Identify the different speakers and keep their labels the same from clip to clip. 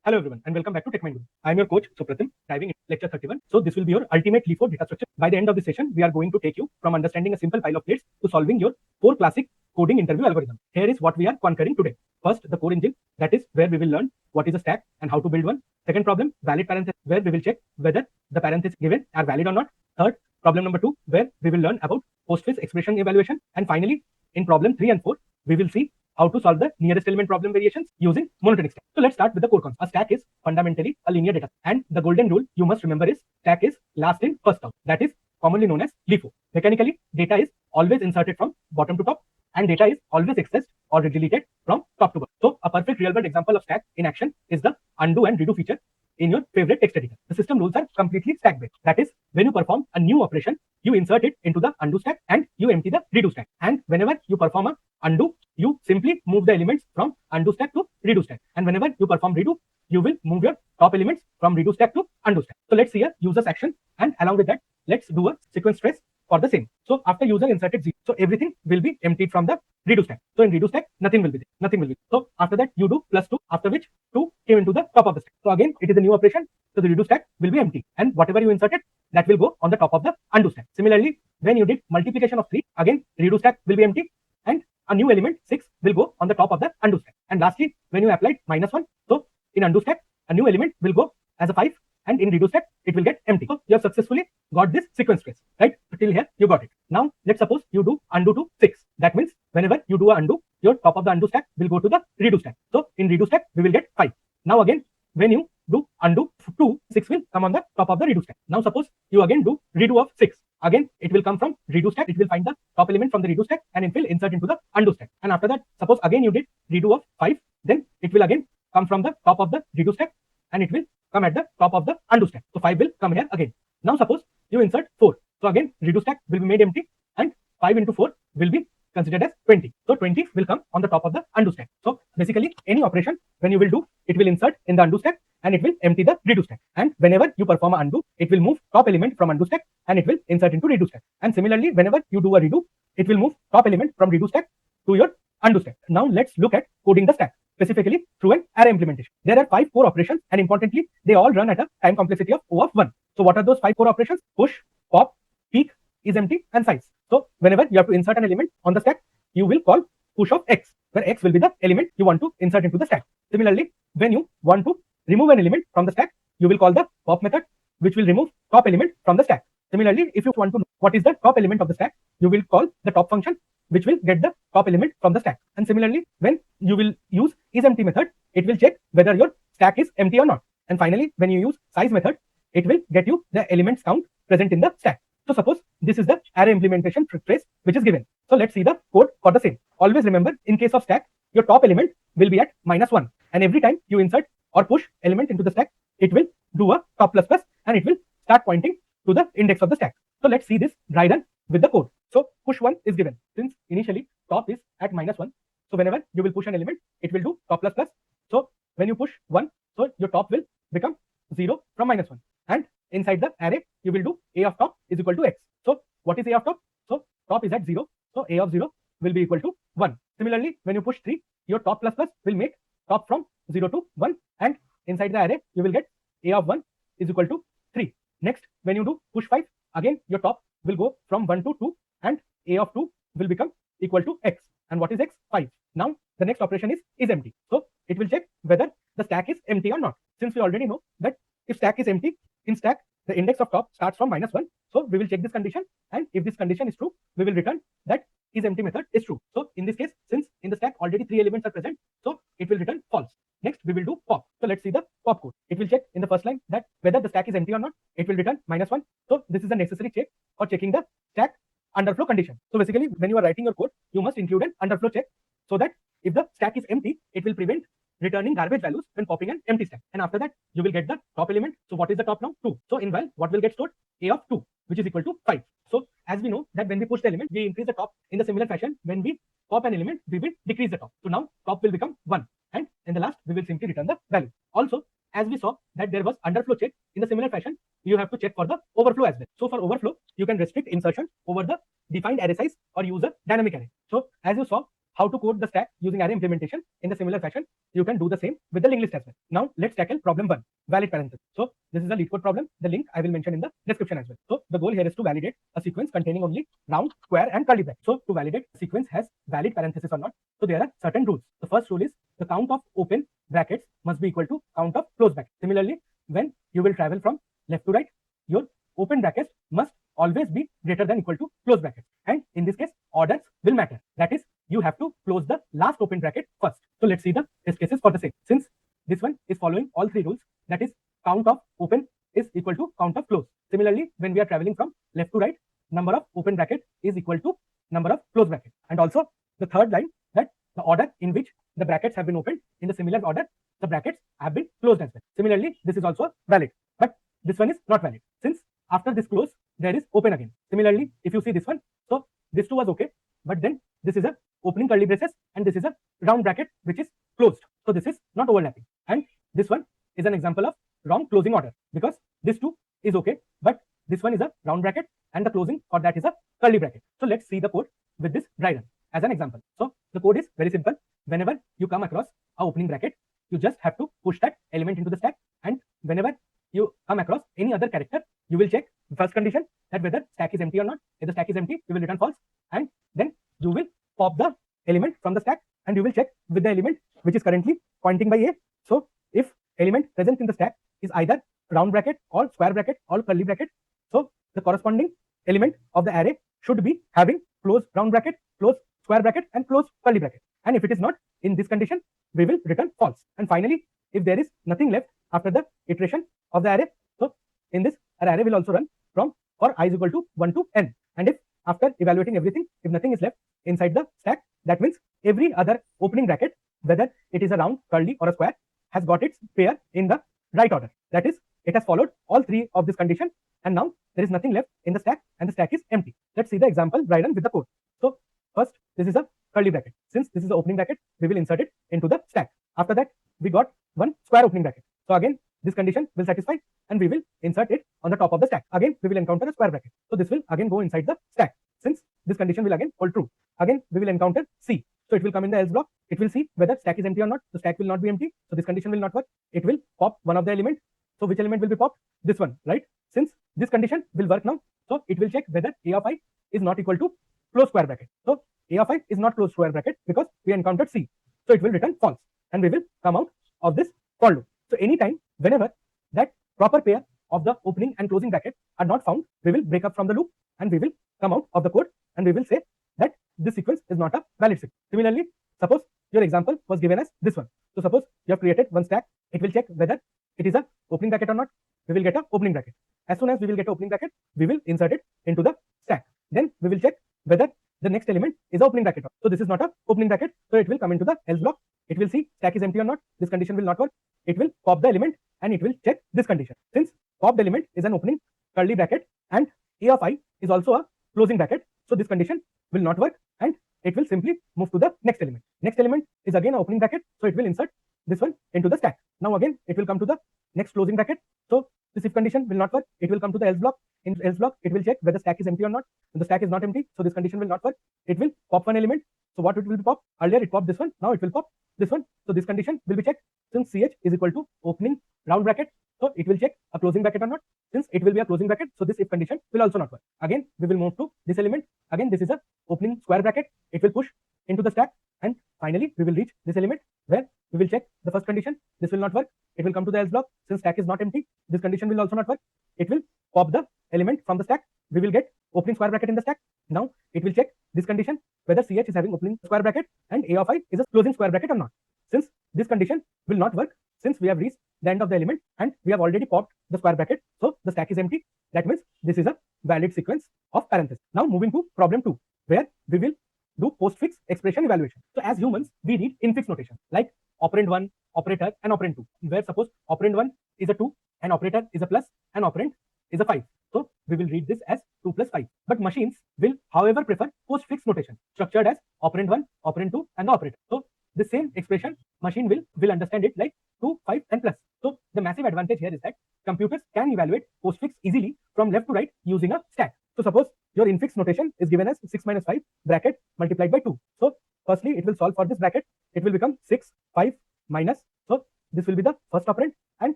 Speaker 1: Hello everyone and welcome back to Techmine. I am your coach Supratim, diving into lecture 31. So this will be your ultimate LIFO data structure. By the end of the session, we are going to take you from understanding a simple pile of plates to solving your 4 classic coding interview algorithm. Here is what we are conquering today. First, the core engine, that is where we will learn what is a stack and how to build one. Second problem, valid parentheses, where we will check whether the parentheses given are valid or not. Third, problem number 2, where we will learn about Postfix expression evaluation. And finally, in problem 3 and 4, we will see how to solve the nearest element problem variations using monotonic stack. So let's start with the core concept. A stack is fundamentally a linear data, and the golden rule you must remember is stack is last in first out. That is commonly known as LIFO. Mechanically, data is always inserted from bottom to top, and data is always accessed or deleted from top to bottom. So a perfect real-world example of stack in action is the undo and redo feature in your favorite text editor. The system rules are completely stack-based. That is, when you perform a new operation, you insert it into the undo stack and you empty the redo stack. And whenever you perform a undo, you simply move the elements from undo stack to redo stack. And whenever you perform redo, you will move your top elements from redo stack to undo stack. So let's see a user's action, and along with that, let's do a sequence trace for the same. So after user inserted 0, so everything will be emptied from the redo stack. So in redo stack, nothing will be there. Nothing will be. So after that, you do +2, after which 2 came into the top of the stack. So again, it is a new operation. So the redo stack will be empty, and whatever you inserted, that will go on the top of the undo stack. Similarly, when you did multiplication of 3, again redo stack will be empty, and a new element 6 will go on the top of the undo stack. And lastly, when you applied -1, so in undo stack, a new element will go as a 5, and in redo stack, it will get empty. So you have successfully got this sequence trace, right? So till here, you got it. Now, let's suppose you do undo to 6. That means whenever you do a undo, your top of the undo stack will go to the redo stack. So in redo stack, we will get 5. Now again, when you do undo to 6 will come on the top of the redo stack. Now suppose you again do redo of 6. Again, it will come from redo stack. It will find the top element from the redo stack and it will insert into the undo stack. And after that, suppose again you did redo of 5, then it will again come from the top of the redo stack and it will come at the top of the undo stack. So 5 will come here again. Now suppose you insert 4. So again, redo stack will be made empty and 5 into 4 will be considered as 20. So 20 will come on the top of the undo stack. So basically, any operation when you will do, it will insert in the undo stack and it will empty the redo stack. And whenever you perform a undo, it will move top element from undo stack and it will insert into redo stack. And similarly, whenever you do a redo, it will move top element from redo stack to your undo stack. Now let's look at coding the stack, specifically through an array implementation. There are 5 core operations, and importantly, they all run at a time complexity of O of 1. So what are those 5 core operations? Push, pop, peek, IsEmpty, and size. So whenever you have to insert an element on the stack, you will call push of x, where x will be the element you want to insert into the stack. Similarly, when you want to remove an element from the stack, you will call the pop method, which will remove top element from the stack. Similarly, if you want to know what is the top element of the stack, you will call the top function, which will get the top element from the stack. And similarly, when you will use isEmpty method, it will check whether your stack is empty or not. And finally, when you use size method, it will get you the elements count present in the stack. So suppose this is the array implementation trace which is given. So let's see the code for the same. Always remember, in case of stack, your top element will be at -1. And every time you insert or push element into the stack, it will do a top plus plus and it will start pointing to the index of the stack. So let's see this dry run with the code. So push 1 is given. Since initially top is at -1, so whenever you will push an element, it will do top plus plus. So when you push 1, so your top will become 0 from -1. And inside the array, you will do a of top is equal to x. So what is a of top? So top is at 0. So a of 0 will be equal to 1. Similarly, when you push 3, your top plus plus will make top from 0 to 1. And inside the array, you will get a of 1 is equal to 3. Next, when you do push 5, again, your top will go from 1 to 2 and a of 2 will become equal to x. And what is x? 5. Now, the next operation is isEmpty. So it will check whether the stack is empty or not. Since we already know that if stack is empty, in stack, the index of top starts from -1. So we will check this condition. And if this condition is true, we will return that isEmpty method is true. So in this case, since in the stack already 3 elements are present, so it will return false. Next, we will do pop. So let's see the pop code. It will check in the first line that whether the stack is empty or not. It will return -1. So this is a necessary check for checking the stack underflow condition. So basically, when you are writing your code, you must include an underflow check so that if the stack is empty, it will prevent returning garbage values when popping an empty stack. And after that, you will get the top element. So what is the top now? 2. So in while, what will get stored? A of 2, which is equal to 5. So as we know that when we push the element, we increase the top. In the similar fashion, when we pop an element, we will decrease the top. So now top will become 1. And in the last, we will simply return the value. Also, as we saw that there was underflow check, in the similar fashion, you have to check for the overflow as well. So for overflow, you can restrict insertion over the defined array size or use a dynamic array. So as you saw how to code the stack using array implementation, in the similar fashion, you can do the same with the linked list as well. Now let's tackle problem 1, valid parenthesis. So this is a LeetCode problem. The link I will mention in the description as well. So the goal here is to validate a sequence containing only round, square and curly brackets. So to validate a sequence has valid parenthesis or not, so there are certain rules. The first rule is the count of open brackets must be equal to count of close brackets. Similarly, when you will travel from left to right, your open brackets must always be greater than equal to close brackets. And in this case, orders will matter. That is, you have to close the last open bracket first. So let's see the test cases for the same. Since this one is following all 3 rules, that is, count of open is equal to count of close. Similarly, when we are traveling from left to right, number of open bracket is equal to number of close bracket. And also the third line, that the order in which the brackets have been opened, in the similar order the brackets have been closed as well. Similarly, this is also valid, but this one is not valid, since after this close there is open again. Similarly, if you see this one, so this too was okay, but then this is a opening curly braces and this is a round bracket which is closed. So this is not overlapping, and this one is an example of wrong closing order, because this too is okay, but this one is a round bracket and the closing for that is a curly bracket. So let's see the code with this dry run as an example. So the code is very simple. Whenever you come across a opening bracket, you just have to push that element into the stack, and whenever you come across any other character, you will check the first condition, that whether stack is empty or not. If the stack is empty, you will return false, and then you will pop the element from the stack and you will check with the element which is currently pointing by A. So if element present in the stack is either round bracket or square bracket or curly bracket, so the corresponding element of the array should be having close round bracket, close square bracket and close curly bracket. And if it is not in this condition, we will return false. And finally, if there is nothing left after the iteration of the array, so in this, our array will also run from for I is equal to 1 to n. And if after evaluating everything, if nothing is left inside the stack, that means every other opening bracket, whether it is a round, curly or a square, has got its pair in the right order. That is, it has followed all 3 of this condition, and now there is nothing left in the stack and the stack is empty. Let's see the example dry run with the code. So first, this is a curly bracket. Since this is the opening bracket, we will insert it into the stack. After that, we got one square opening bracket. So again, this condition will satisfy and we will insert it on the top of the stack. Again, we will encounter a square bracket. So this will again go inside the stack. Since this condition will again hold true. Again, we will encounter C. So it will come in the else block. It will see whether stack is empty or not. The stack will not be empty. So this condition will not work. It will pop one of the elements. So which element will be popped? This one, right? Since this condition will work now, so it will check whether A of I is not equal to close square bracket. So A of I is not close square bracket because we encountered C. So it will return false and we will come out of this for loop. So anytime, whenever that proper pair of the opening and closing bracket are not found, we will break up from the loop and we will come out of the code and we will say that this sequence is not a valid sequence. Similarly, suppose your example was given as this one. So suppose you have created one stack, it will check whether it is a opening bracket or not. We will get a opening bracket. As soon as we will get an opening bracket, we will insert it into the stack. Then we will check whether the next element is an opening bracket. So this is not a opening bracket, so it will come into the else block. It will see stack is empty or not. This condition will not work. It will pop the element and it will check this condition. Since popped element is an opening curly bracket and A of I is also a closing bracket, so this condition will not work and it will simply move to the next element. Next element is again an opening bracket, so it will insert this one into the stack. Now again, it will come to the next closing bracket. So this if condition will not work. It will come to the else block. In else block, it will check whether stack is empty or not. If the stack is not empty, so this condition will not work. It will pop one element. So what it will pop? Earlier it popped this one. Now it will pop this one. So this condition will be checked. Since CH is equal to opening round bracket, so it will check a closing bracket or not. Since it will be a closing bracket, so this if condition will also not work. Again, we will move to this element. Again, this is a opening square bracket. It will push into the stack, and finally we will reach this element where we will check the first condition. This will not work. It will come to the else block. Since stack is not empty, this condition will also not work. It will pop the element from the stack. We will get opening square bracket in the stack. Now it will check this condition whether CH is having opening square bracket and A of I is a closing square bracket or not. Since this condition will not work, since we have reached the end of the element and we have already popped the square bracket, so the stack is empty. That means this is a valid sequence of parentheses. Now moving to problem 2, where we will do postfix expression evaluation. So as humans, we read infix notation like operand 1, operator and operand 2, where suppose operand 1 is a 2 and operator is a plus and operand is a 5. So we will read this as 2 plus 5. But machines will, however, prefer postfix notation structured as operand 1, operand 2 and the operator. So the same expression, machine will understand it like 2, 5 and plus. So the massive advantage here is that computers can evaluate postfix easily from left to right using a stack. So suppose your infix notation is given as 6 minus 5 bracket multiplied by 2. So firstly, it will solve for this bracket. It will become 6, 5, minus. So this will be the first operand and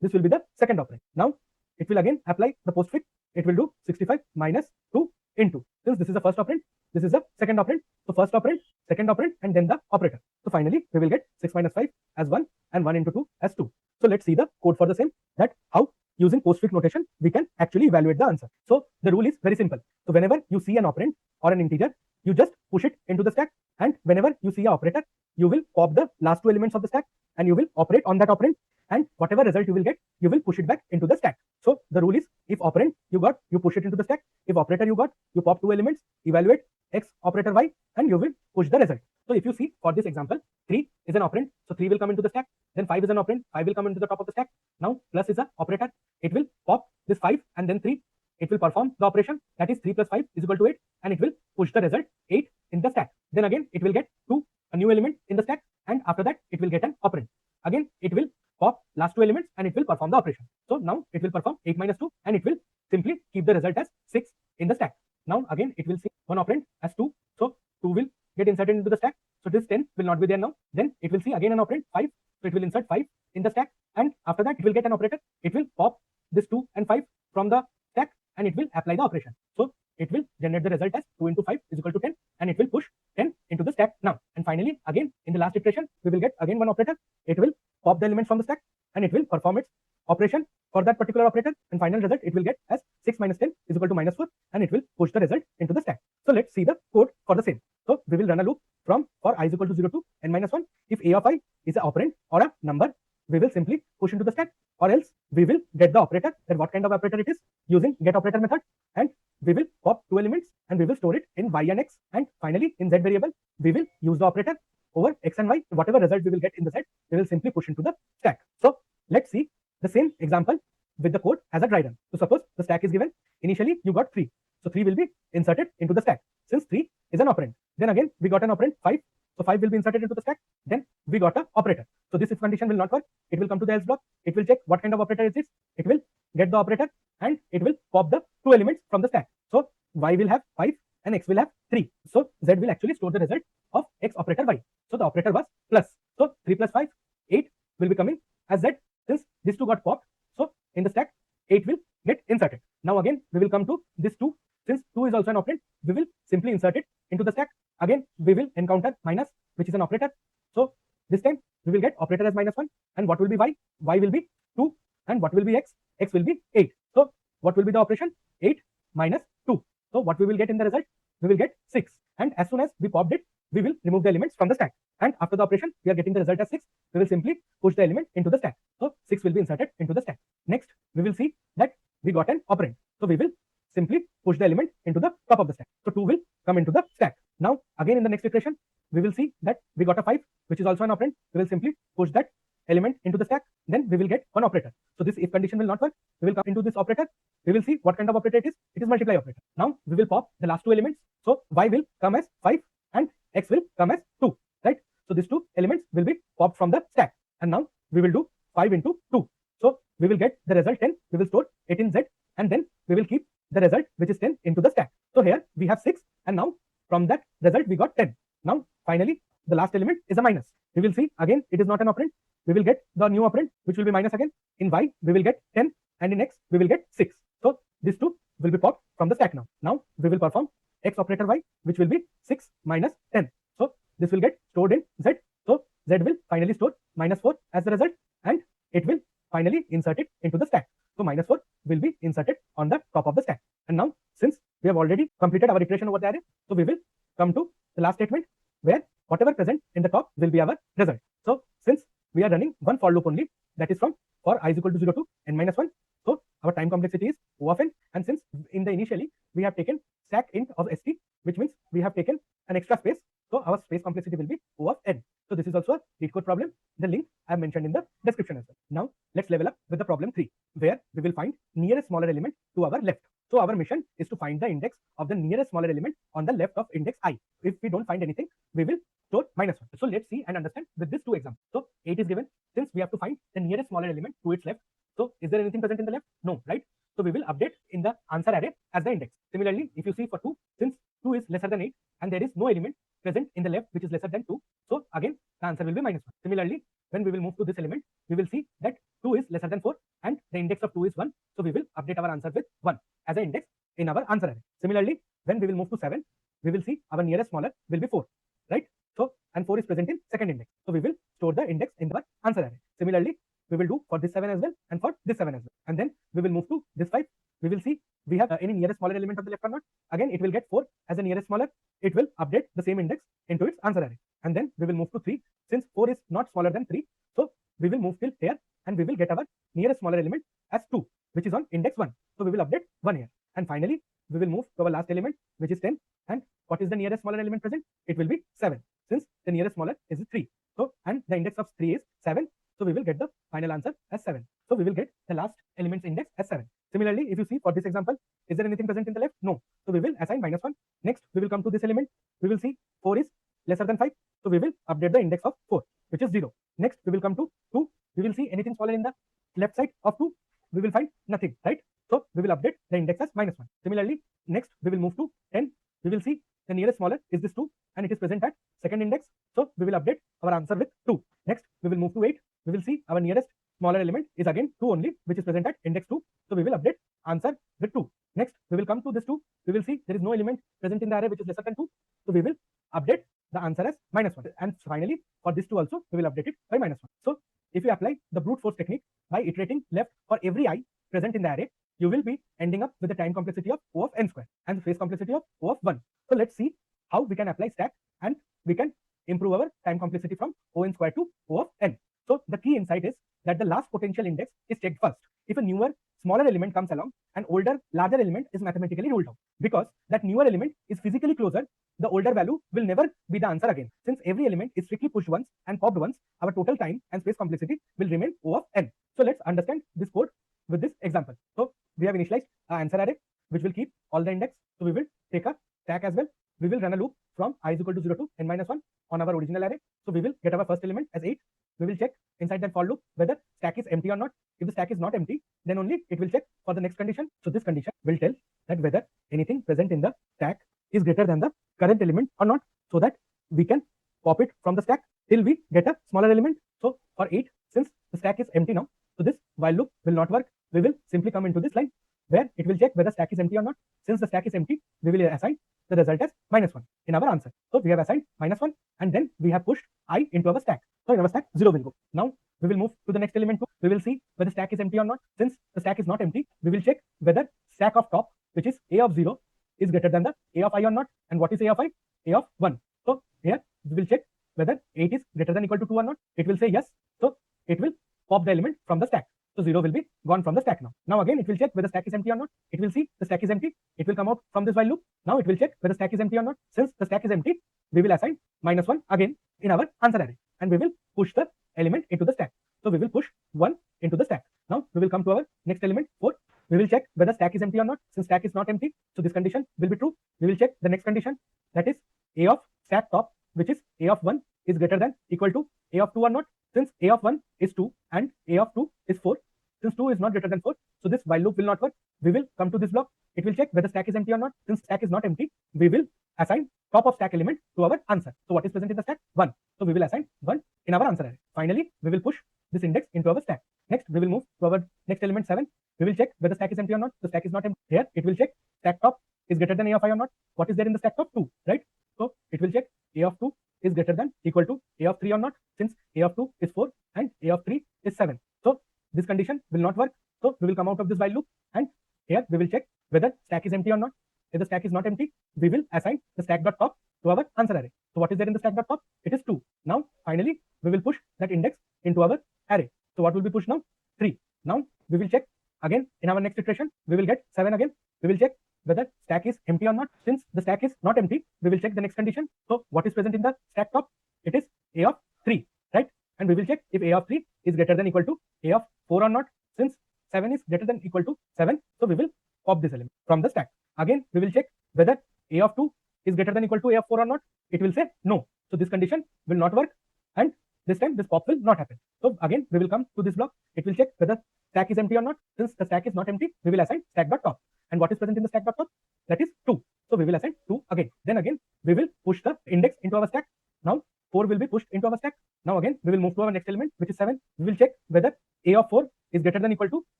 Speaker 1: this will be the second operand. Now it will again apply the postfix. It will do 65 minus 2 into. Since this is the first operand, this is the second operand. So first operand, second operand, and then the operator. So finally we will get 6 minus 5 as 1 and 1 into 2 as 2. So let's see the code for the same, that how using postfix notation we can actually evaluate the answer. So the rule is very simple. So whenever you see an operand or an integer, you just push it into the stack, and whenever you see an operator, you will pop the last two elements of the stack and you will operate on that operand, and whatever result you will get, you will push it back into the stack. So the rule is, if operand you got, you push it into the stack. If operator you got, you pop two elements, evaluate x operator y, and you will push the result. So if you see for this example, 3 is an operand, so 3 will come into the stack. Then 5 is an operand, 5 will come into the top of the stack. Now plus is an operator, it will pop this 5 and then 3. It will perform the operation, that is 3 plus 5 is equal to 8, and it will push the result 8 in the stack. Then again it will get 2, a new element in the stack, and after that it will get an operand. Again it will pop last two elements and it will perform the operation. So now it will perform 8 minus 2, and it will simply keep the result as 6 in the stack. Now again it will see one operand as 2, so 2 will get inserted into the stack. So this 10 will not be there now. Then it will see again an operand 5, so it will insert 5 in the stack, and after that it will get an operator. It will pop this 2 and 5 from the stack and it will apply the operation. So it will generate the result as 2 into 5 is equal to 10, and it will push 10 into the stack now. And finally again in the last iteration we will get again one operator. It will pop the elements from the stack and it will perform its operation for that particular operator, and final result it will get as 6 minus 10 is equal to minus 4, and it will push the result into the stack. So let's see the code for the same. So we will run a loop from for I is equal to 0 to n minus 1. If a of I is an operand or a number, we will simply push into the stack, or else we will get the operator, then what kind of operator it is, using get operator method, and we will pop two elements and we will store it in y and x, and finally in z variable we will use the operator over x and y. Whatever result we will get in the z, we will simply push into the stack. So let's see the same example with the code as a dry run. So suppose the stack is given, initially you got 3, so 3 will be inserted into the stack since 3 is an operand. Then again we got an operand 5, so 5 will be inserted into the stack. Then we got an operator. So this if condition will not work, it will come to the else block. It will check what kind of operator is this. It will get the operator and it will pop the two elements from the stack. So y will have 5 and x will have 3. So z will actually store the result of x operator y. So the operator was plus. So 3 plus 5, 8 will be coming as z. Since these two got popped, so in the stack 8 will get inserted. Now again we will come to this 2. Since 2 is also an operand, we will simply insert it into the stack. Again we will encounter minus, which is an operator. So this time we will get operator as minus 1, and what will be y? Y will be 2, and what will be x? X will be 8. So what will be the operation? 8 minus 2. So what we will get in the result? We will get 6, and as soon as we popped it, we will remove the elements from the stack, and after the operation we are getting the result as 6. We will simply push the element into the stack. So 6 will be inserted into the stack. Next we will see that we got an operand, so we will simply push the element into the top of the stack. So 2 will come into the stack. Now again in the next iteration we will see that we got a 5, which is also an operand. We will simply push that element into the stack. Then we will get one operator. So this if condition will not work, we will come into this operator. We will see what kind of operator it is. It is multiply operator. Now we will pop the last two elements. So y will come as 5 and x will come as 2, right? So these two elements will be popped from the stack, and now we will do 5 into 2. So we will get the result 10. We will store 8 in z, and then we will keep the result which is 10 into the stack. So here we have 6, and now from that result we got 10. Now finally the last element is a minus. We will see again it is not an operand. We will get the new operand which will be minus again. In y we will get 10, and in x we will get 6. So these two will be popped from the stack now. Now we will perform x operator y, which will be 6 minus 10. So this will get stored in z. So z will finally store minus 4 as the result, and it will finally insert it into the stack. So minus 4 will be inserted on the top of the stack. And now since we have already completed our iteration over the array, so we will come to the last statement where whatever present in the top will be our result. So since we are running one for loop only, that is from for I is equal to 0 to n minus 1. So our time complexity is O of n, and since in the initially we have taken stack int of st, which means we have taken an extra space, so our space complexity will be O of n. So this is also a LeetCode problem. The link I have mentioned in the description as well. Now let's level up with the problem 3, where we will find nearest smaller element to our left. So our mission is to find the index of the nearest smaller element on the left of index I. If we don't find anything, we will store minus 1. So let's see and understand with these two examples. So 8 is given. Since we have to find the nearest smaller element to its left, so is there anything present in the left? No, right? So we will update in the answer array as the index. Similarly, if you see for 2, since 2 is lesser than 8 and there is no element present in the left which is lesser than 2, so again the answer will be minus 1. Similarly, when we will move to this element, we will see that 2 is lesser than 4 and the index of 2 is 1. So we will update our answer with 1 as an index in our answer array. Similarly, when we will move to 7, we will see our nearest smaller will be 4, right? So, and 4 is present in second index. So we will store the index in our answer array. Similarly, we will do for this 7 as well and for this 7 as well. And then we will move to this 5. We will see we have any nearest smaller element of the left or not. Again, it will get 4 as the nearest smaller. It will update the same index into its answer array. And then we will move to 3. Since 4 is not smaller than 3, so we will move till here and we will get our nearest smaller element as 2, which is on index 1. So we will update 1 here. And finally, we will move to our last element, which is 10. And what is the nearest smaller element present? It will be 7, since the nearest smaller is 3. So, and the index of 3 is 7. So we will get the final answer as 7. So we will get the last element's index as 7. Similarly, if you see for this example, is there anything present in the left? No. So we will assign -1. Next, we will come to this element. We will see 4 is lesser than 5. So we will update the index of 4, which is 0. Next, we will come to 2. We will see anything smaller in the left side of 2. We will find nothing, right? So we will update the index as -1. Similarly, next we will move to 10. We will see the nearest smaller is this 2 and it is present at second index. So we will update our answer with 2. Next, we will move to 8. We will see our nearest smaller element is again 2 only, which is present at index 2. So we will update answer with 2. Next, we will come to this 2. We will see there is no element present in the array which is lesser than 2. So we will update the answer as -1. And finally, for this 2 also, we will update it by -1. So if you apply the brute force technique by iterating left for every I present in the array, you will be ending up with the time complexity of O of n square and the phase complexity of O of 1. So let's see how we can apply stack and we can improve our time complexity from O(n) square to O of n. So the key insight is that the last potential index is checked first. If a newer, smaller element comes along, an older, larger element is mathematically ruled out. Because that newer element is physically closer, the older value will never be the answer again. Since every element is strictly pushed once and popped once, our total time and space complexity will remain O of n. So let's understand this code with this example. So we have initialized our answer array, which will keep all the index. So we will take a stack as well. We will run a loop from I is equal to 0 to n-1 on our original array. So we will get our first element as 8. We will check inside that for loop whether stack is empty or not. If the stack is not empty, then only it will check for the next condition. So this condition will tell that whether anything present in the stack is greater than the current element or not, so that we can pop it from the stack till we get a smaller element. So for 8, since the stack is empty now, so this while loop will not work. We will simply come into this line where it will check whether stack is empty or not. Since the stack is empty, we will assign the result as -1 in our answer. So we have assigned -1 and then we have pushed I into our stack. So in our stack, 0 will go. Now we will move to the next element 2. We will see whether stack is empty or not. Since the stack is not empty, we will check whether stack of top, which is A of 0, is greater than the A of I or not. And what is A of I? A of 1. So here we will check whether 8 is greater than equal to 2 or not. It will say yes. So it will pop the element from the stack. So 0 will be gone from the stack now. Now again, it will check whether stack is empty or not. It will see the stack is empty. It will come out from this while loop. Now it will check whether stack is empty or not. Since the stack is empty, we will assign -1 again in our answer array. And we will push the element into the stack. So we will push 1 into the stack. Now we will come to our next element 4. We will check whether stack is empty or not. Since stack is not empty, so this condition will be true. We will check the next condition, that is A of stack top, which is A of 1, is greater than equal to A of 2 or not. Since A of 1 is 2 and A of 2 is 4, since 2 is not greater than 4, so this while loop will not work. We will come to this block. It will check whether stack is empty or not. Since stack is not empty, we will assign top of stack element to our answer. So what is present in the stack? 1. So we will assign 1 in our answer array. Finally, we will push this index into our stack. Next, we will move to our next element 7. We will check whether stack is empty or not. The stack is not empty. Here, it will check stack top is greater than A of I or not. What is there in the stack top? 2, right? So it will check A of 2 is greater than equal to A of 3 or not. Since A of 2 is 4 and A of 3 is 7. So this condition will not work. So we will come out of this while loop and here we will check whether stack is empty or not. If the stack is not empty, we will assign the stack.top to our answer array. So what is there in the stack.top? It is 2. Now finally we will push that index into our array. So what will be pushed now? 3. Now we will check again in our next iteration. We will get 7 again. We will check whether stack is empty or not. Since the stack is not empty, we will check the next condition. So what is present in the stack top? It is A of 3, right? And we will check if A of 3 is greater than equal to A of 4 or not. Since 7 is greater than equal to 7, so we will pop this element from the stack. Again, we will check whether A of 2 is greater than equal to A of 4 or not. It will say no. So this condition will not work and this time this pop will not happen. So again, we will come to this block. It will check whether stack is empty or not. Since the stack is not empty, we will assign stack.top. And what is present in the stack.top? That is 2. So we will assign 2 again. Then again, we will push the index into our stack. Now 4 will be pushed into our stack. Now again, we will move to our next element, which is 7. We will check whether a of 4 is greater than equal to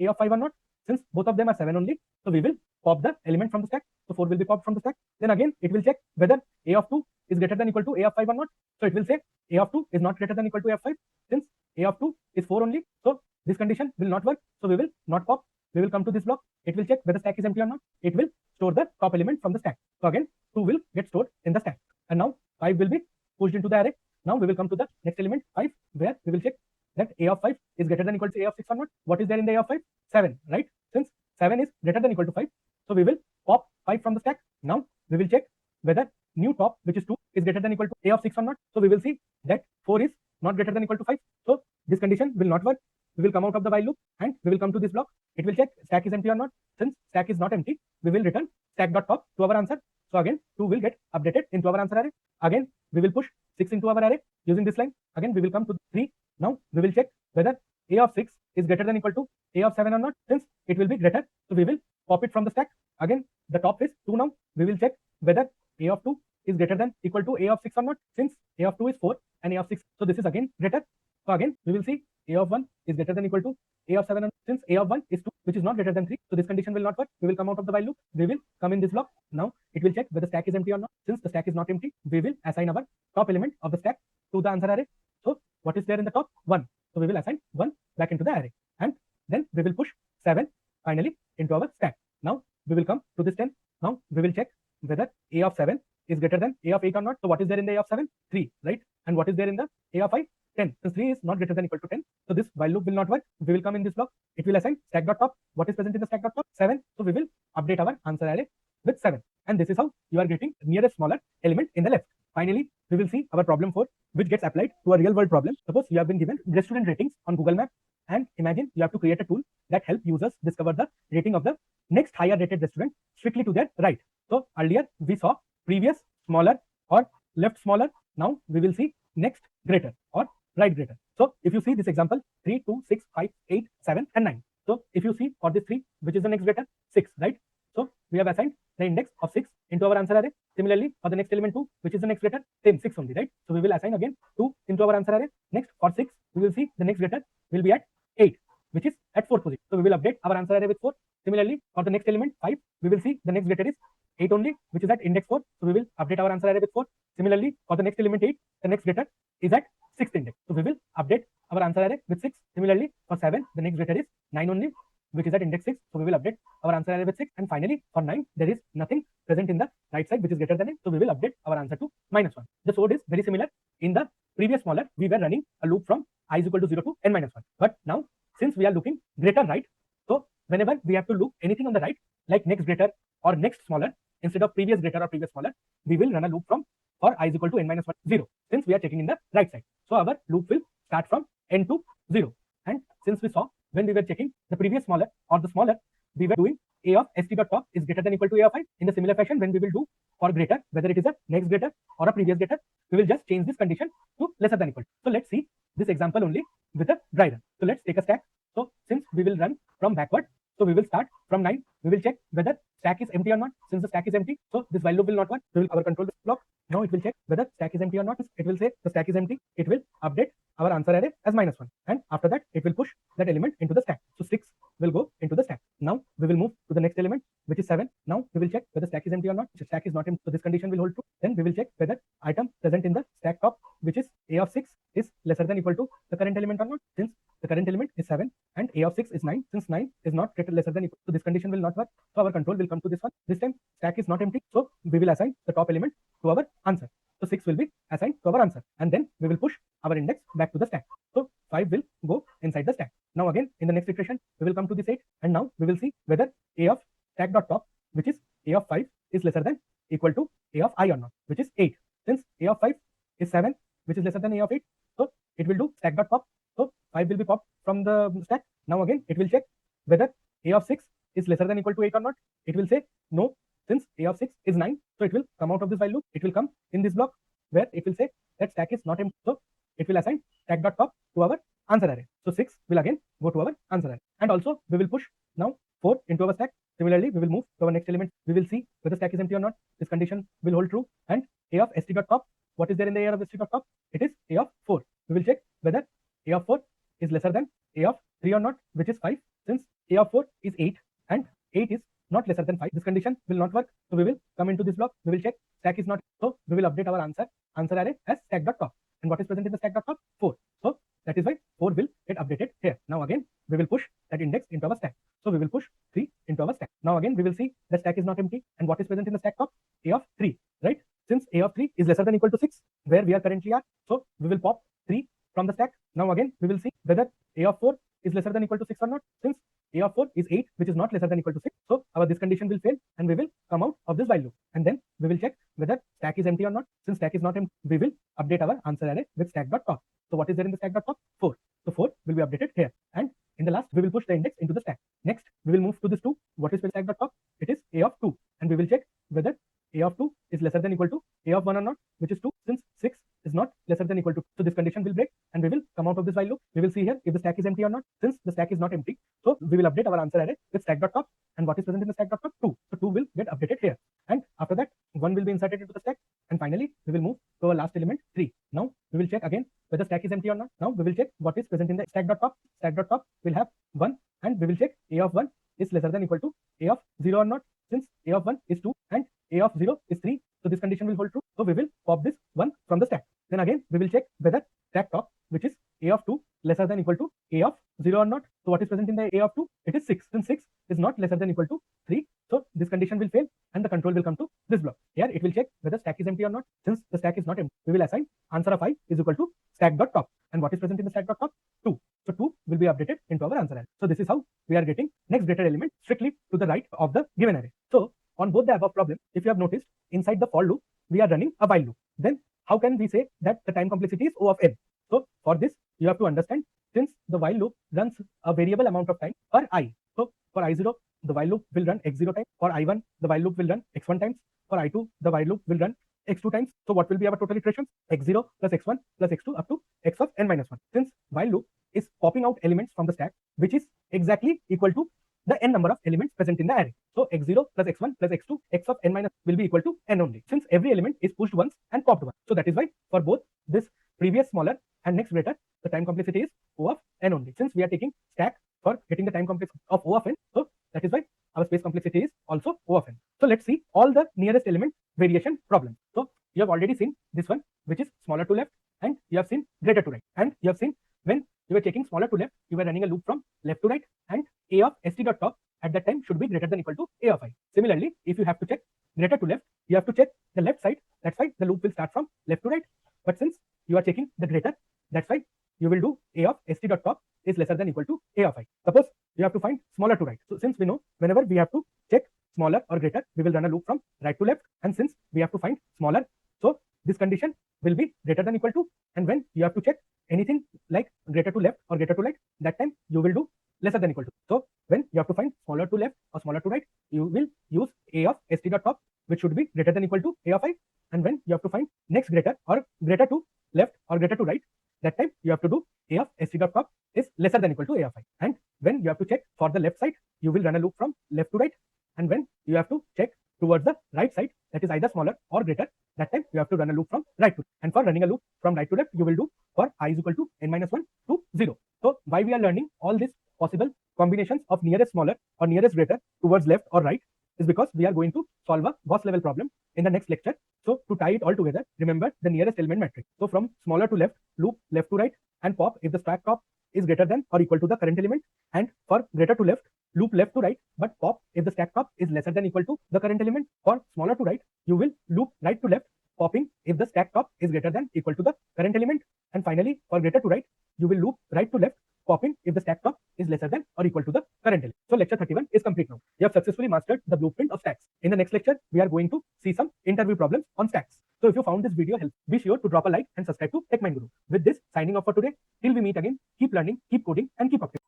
Speaker 1: a of 5 or not. Since both of them are 7 only, so we will pop the element from the stack. So 4 will be popped from the stack. Then again, it will check whether a of 2 is greater than equal to a of 5 or not. So it will say a of 2 is not greater than equal to a of 5. Since a of 2 is 4 only, so this condition will not work. So we will not pop. We will come to this block. It will check whether stack is empty or not. It will store the top element from the stack. So again, 2 will get stored in the stack. And now 5 will be pushed into the array. Now we will come to the next element, 5, where we will check that a of 5 is greater than equal to a of 6 or not. What is there in the a of 5? 7, right? Since 7 is greater than equal to 5, so we will pop 5 from the stack. Now we will check whether new top, which is 2, is greater than equal to a of 6 or not. So we will see that 4 is not greater than equal to 5. So this condition will not work. We will come out of the while loop and we will come to this block. It will check stack is empty or not. Since stack is not empty, we will return stack.top to our answer. So again, 2 will get updated into our answer array. Again, we will push 6 into our array using this line. Again, we will come to 3. Now we will check whether a of 6 is greater than equal to a of 7 or not. Since it will be greater, so we will pop it from the stack. Again, the top is 2 now. We will check whether a of 2 is greater than equal to a of 6 or not. Since a of 2 is 4 and a of 6, so this is again greater. So again, we will see a of 1 is greater than equal to a of 7. Since a of 1 is 2, which is not greater than 3, so this condition will not work. We will come out of the while loop. We will come in this block. Now it will check whether stack is empty or not. Since the stack is not empty, we will assign our top element of the stack to the answer array. So what is there in the top? 1. So we will assign 1 back into the array. And then we will push 7 finally into our stack. Now we will come to this 10. Now we will check whether a of 7 is greater than a of 8 or not. So what is there in the a of 7? 3, right? And what is there in the a of 5? 10. Since 3 is not greater than equal to 10, so this while loop will not work. We will come in this block. It will assign stack.top. What is present in the stack.top? 7. So we will update our answer array with 7. And this is how you are getting nearest smaller element in the left. Finally, we will see our problem 4, which gets applied to a real world problem. Suppose you have been given student ratings on Google Maps, and imagine you have to create a tool that helps users discover the rating of the next higher rated restaurant strictly to their right. So earlier we saw previous smaller or left smaller. Now we will see next greater or right greater. So if you see this example, 3, 2, 6, 5, 8, 7 and 9. So if you see for this 3, which is the next greater, 6, right? So we have assigned the index of 6 into our answer array. Similarly, for the next element 2, which is the next greater, same 6 only, right? So we will assign again 2 into our answer array. Next for 6, we will see the next greater will be at 8, which is at 4th position. So we will update our answer array with 4. Similarly, for the next element 5, we will see the next greater is 8 only, which is at index 4. So we will update our answer array with 4. Similarly, for the next element 8, the next greater is at 6th index. So we will update our answer array with 6. Similarly, for 7, the next greater is 9 only, which is at index 6. So we will update our answer array with 6. And finally, for 9, there is nothing present in the right side, which is greater than it. So we will update our answer to -1. The code is very similar. In the previous smaller, we were running a loop from I is equal to 0 to n minus 1. But now, since we are looking greater right, so whenever we have to loop anything on the right, like next greater or next smaller, instead of previous greater or previous smaller, we will run a loop from for I is equal to n minus 1, 0, since we are checking in the right side. So our loop will start from n to 0. And since we saw when we were checking the previous smaller or the smaller, we were doing a of st.top is greater than equal to a of I. In the similar fashion, when we will do for greater, whether it is a next greater or a previous greater, we will just change this condition to lesser than equal. So let's see this example only with a dry run. So let's take a stack. So since we will run from backward, so we will start from 9. We will check whether stack is empty or not. Since the stack is empty, so this while loop will not work. We will our control block. Now it will check whether stack is empty or not. It will say the stack is empty. It will update our answer array as -1. And after that, it will push that element into the stack. So 6 will go into the stack. Now we will move to the next element, which is 7. Now we will check whether stack is empty or not. If stack is not empty, so this condition will hold true. Then we will check whether item present in the stack top, which is a of 6, is lesser than equal to the current element or not. Since the current element is 7 and a of 6 is 9, since 9 is not greater lesser than equal, so this condition will not work. So our control will come to this one. This time stack is not empty, so we will assign the top element to our answer. So 6 will be assigned to our answer, and then we will push our index back to the stack. So 5 will go inside the stack. Now again, in the next iteration, we will come to this 8, and now we will see whether a of stack.top, which is a of 5, is lesser than equal to a of I or not, which is 8. Since a of 5 is 7, which is lesser than a of 8, so it will do stack.pop. So 5 will be popped from the stack. Now again, it will check whether a of 6 is lesser than equal to 8 or not. It will say no, since a of 6 is 9. So it will come out of this while loop. It will come in this block where it will say that stack is not empty. So it will assign stack.top to our answer array. So 6 will again go to our answer array. And also we will push now 4 into our stack. Similarly, we will move to our next element. We will see whether stack is empty or not. This condition will hold true. And a of st.top, what is there in the a of st.top? It is a of 4. we will check whether a of 4 is lesser than a of 3 or not, which is 5. Since a of 4 is 8 and 8 is not lesser than 5, this condition will not work. So we will come into this block, we will check stack is not. So we will update our answer array as stack.top. And what is present in the stack.top? 4. So that is why 4 will get updated here. Now again, we will push that index into our stack. So we will push 3 into our stack. Now again, we will see the stack is not empty. And what is present in the stack top? A of 3, right? Since a of 3 is lesser than equal to 6, where we are currently at, so we will pop 3 from the stack. Now again, we will see whether a of 4 is lesser than equal to 6 or not. Since a of 4 is 8, which is not lesser than equal to 6. So our this condition will fail and we will come out of this while loop. And then we will check whether stack is empty or not. Since stack is not empty, we will update our answer array with stack.top. So what is there in the stack.top? 4. So 4 will be updated here. And in the last, we will push the index into the stack. Next, we will move to this 2. What is the stack.top? It is a of 2. And we will check whether a of 2 is lesser than equal to a of 1 or not, which is 2. Since 6 is not lesser than equal to, so this condition will break and we will come out of this while loop. We will see here if the stack is empty or not. Since the stack is not empty, so we will update our answer array with stack.top. And what is present in the stack.top? 2. So 2 will get updated here. And after that, 1 will be inserted into the stack. And finally, we will move to our last element, 3. Now we will check again whether stack is empty or not. Now we will check what is present in the stack.top. Stack.top will have 1 and we will check a of 1 is lesser than equal to a of 0 or not. Since a of 1 is 2 and a of 0 is 3, so this condition will hold true. So we will pop this 1 from the stack. Then again, we will check whether stack top, which is a of 2, lesser than equal to a of 0 or not. So what is present in the a of 2? It is 6. Since 6 is not lesser than equal to 3, so this condition will fail and the control will come to this block. Here it will check whether stack is empty or not. Since the stack is not empty, we will assign answer of I is equal to stack.top. And what is present in the stack.top? 2. So 2 will be updated into our answer array. So this is how we are getting next greater element strictly to the right of the given array. So on both the above problem, if you have noticed, inside the for loop, we are running a while loop. Then how can we say that the time complexity is O of n? So for this, you have to understand, since the while loop runs a variable amount of time per I. So for I0, the while loop will run x0 times. For I1, the while loop will run x1 times. For I2, the while loop will run x2 times. So what will be our total iterations? x0 plus x1 plus x2 up to x of n minus 1. Since while loop is popping out elements from the stack, which is exactly equal to the n number of elements present in the array. So x0 plus x1 plus x2, x of n minus will be equal to n only, since every element is pushed once and popped once. So that is why for both this previous smaller and next greater, the time complexity is O of n only. Since we are taking stack for getting the time complex of O of n, so that is why our space complexity is also O of n. So let's see all the nearest element variation problems. So you have already seen this one, which is smaller to left, and you have seen greater to right, and you have seen when you were checking smaller to left, you were running a loop from left to right, and a of st.top at that time should be greater than equal to a of I. Similarly, if you have to check greater to left, you have to check the left side. That's why the loop will start from left to right. But since you are checking the greater, that's why you will do a of st.top is lesser than equal to a of I. Suppose you have to find smaller to right. So since we know whenever we have to check smaller or greater, we will run a loop from right to left. And since we have to find smaller, so this condition will be greater than equal to. And when you have to check anything like greater to left or greater to right, that time you will do lesser than equal to. So when you have to find smaller to left or smaller to right, you will use a of st.top, which should be greater than equal to a of I. And when you have to find next greater or greater to left or greater to right, that time you have to do a of st.top is lesser than equal to a of I. And when you have to check for the left side, you will run a loop from left to right. And when you have to check towards the right side, that is either smaller or greater, that time you have to run a loop from right to left. And for running a loop from right to left, you will do for I is equal to n minus 1 to 0. So why we are learning all these possible combinations of nearest smaller or nearest greater towards left or right is because we are going to solve a Gauss level problem in the next lecture. So to tie it all together, remember the nearest element matrix. So from smaller to left, loop left to right and pop if the stack top is greater than or equal to the current element. And for greater to left, loop left to right, but pop if the stack top is lesser than equal to the current element. For smaller to right, you will loop right to left, popping if the stack top is greater than equal to the current element. And finally, for greater to right, you will loop right to left, popping if the stack top is lesser than or equal to the current element. So lecture 31 is complete now. You have successfully mastered the blueprint of stacks. In the next lecture, we are going to see some interview problems on stacks. So if you found this video helpful, be sure to drop a like and subscribe to Techmine Guru. With this, signing off for today. Till we meet again, keep learning, keep coding, and keep optimism.